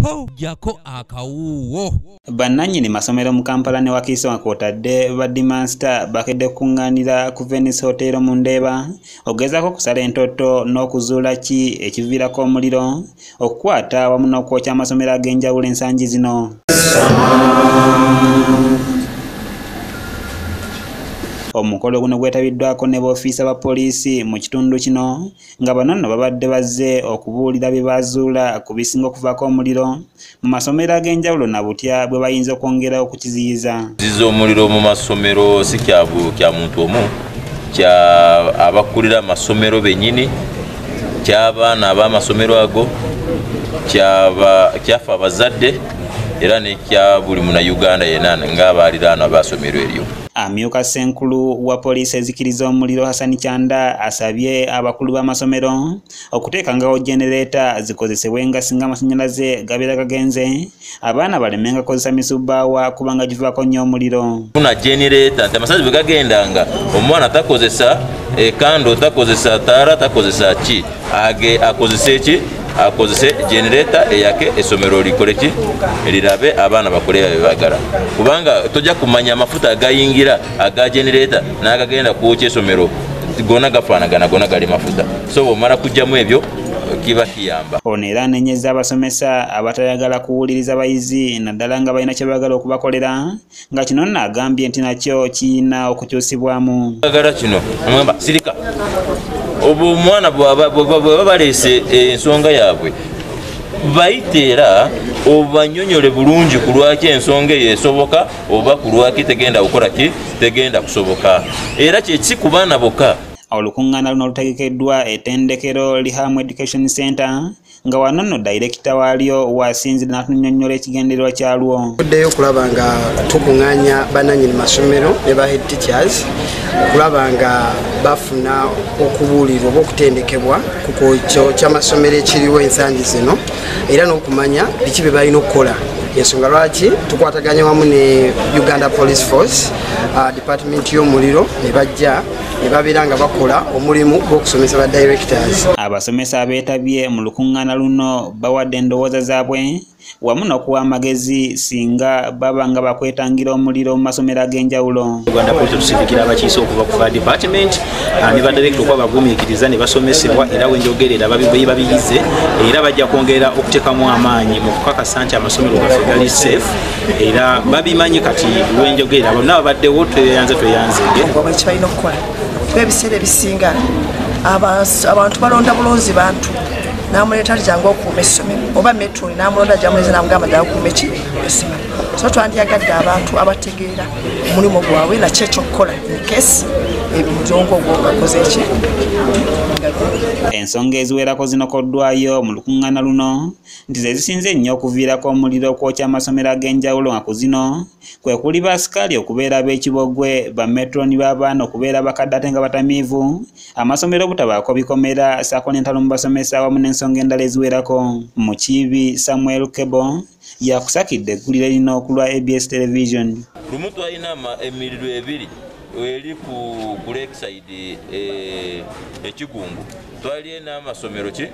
po jako akawuwo. Bannannyini masomero mu Kampala ne Wakiso kw'otadde baddimansita bakedde kuŋŋaanira ku Venice Hotel mu Ndeeba ogezaako kusala entoto n'okuzuula ki ekiviirako omuliro okukwata wamu n'okwokya amasomero ag'enjawulo ensangi zino. Omukolo guno gwetabiddwako ne b'ofiisa ba poliisi mu kitundu kino nga bano nno babadde bazze okubuulira bye bazuula ku bisinga okuvaako omuliro mu masomero ag'enjawulo na butya bwe bayinza okwongera okukiziyiza. Ziza omuliro mu masomero si kya muntu omu, kya abakulira amasomero bennyini, ky'abaana ab'amasomero ago, kyafa abazadde era ne kya buli Munnayuganda yenna ng'abaliraanwa b'asomero eryo. Amyuka Ssenkulu wa poliisi ezikiriza omuliro Hassan Kyanda asabye abakulu b'amasomero okuteekangawo jenereeta zikozesebwenga singa amasannyalaze gabeera gagenze abaana balemenga kozesa misubbaawa kubanga givaako nnyo omuliro. Funa jenereeta nti amasannyalaze bwe gagendanga omwana takozesa ekando, takozesa taara, takozesa ki, akozesa eki, akozese jenereeta eyake essomero likole ki lirabe abaana bakole bye baagala, kubanga tojja kumanya amafuta agayingira aga jenereeta n'agagenda kwokya essomero gonna gafaanagana, gonna gali mafuta, so bw'omala kugyamu ebyo kiba kiyamba. Ono era anenyezza abasomesa abatayagala kuwuliriza bayizi naddala nga balina kye baagala okubakolera nga kino nno agambye nti nakyo kiyina okukyusibwamu. Agala kino amugamba sirika obu omwana bwe baleese ensonga yaabwe bayiteera obanyonyole bulungi ku lwaki ensonga eyo esoboka oba ku lwaki tegenda kukola ki, tegenda kusoboka, era kyekisi ku baana bokka. Olukuŋŋaana luno lutegekeddwa ettendekero Lihamu Education Center nga wano nno dayirekita waalyo wasinzira n'atunnyonnyola ekigendererwa kyalwo. Tuddeyo okulaba nga tukuŋŋaanya bannannyini masomero ne ba head teachers okulaba nga bafuna okubuulirwa oba okutendekebwa ku kyokyo ky'amasomero ekiriwo ensangi zino era n'okumanya biki bye balina okukola. Ensonga lwaki tukwataganya wamu ne Uganda Police Force Department y'omuliro ne bajja ne babeera nga bakola omulimu gw'okusomesa ba directors. Abasomesa abeetabye mu lukuŋŋaana luno bawadde endowooza zaabwe wamu n'okuwa amagezi singa baba nga bakwetangira omuliro mu masomero ag'enjawulo. Uganda Police tusifikira abakiise okuva ku Fire Department ne badirector okuba bagumiikiriza ne basomesebwa era wenjogerera babiyize era bajja kwongera okuteekamu amaanyi mu kukakasa nti amasomero gaffe gali safe era babimanyi kati wenjogerera bonna babaddewo tweyanze ekibalina okukola ebiseera ebisinga abantu balonda bulonzi bantu namuleeta jangu okuuma essomero oba metro namulonda jamuleze namugamba ddala okuuma essomero, so twandiyagadde abantu abategeera omulimu gwabwe nakyo ekyokukola nkesi ebinjongo ogwogakoze eki. Ensonga eziwerako zinokoddwayo mu lukuŋŋaana luno nti ze zisinze ennyo okuviirako omuliro okwokya amasomero ag'enjawulo nga ku zino kwe kuli baasikaali okubeera ab'ekibogwe, bametroni b'abaana okubeera bakadde ate nga batamiivu, amasomero obutabaako bikomera ssaako n'entalo mu basomesa wamu n'ensonga endala eziwerako. Mukiibi Samuel Kebo yakusakidde eggulire lino ku lwa ABS Television. Lumu twalina emiriro ebiri eri ku Lakeside ekigungu twali n'amasomero ki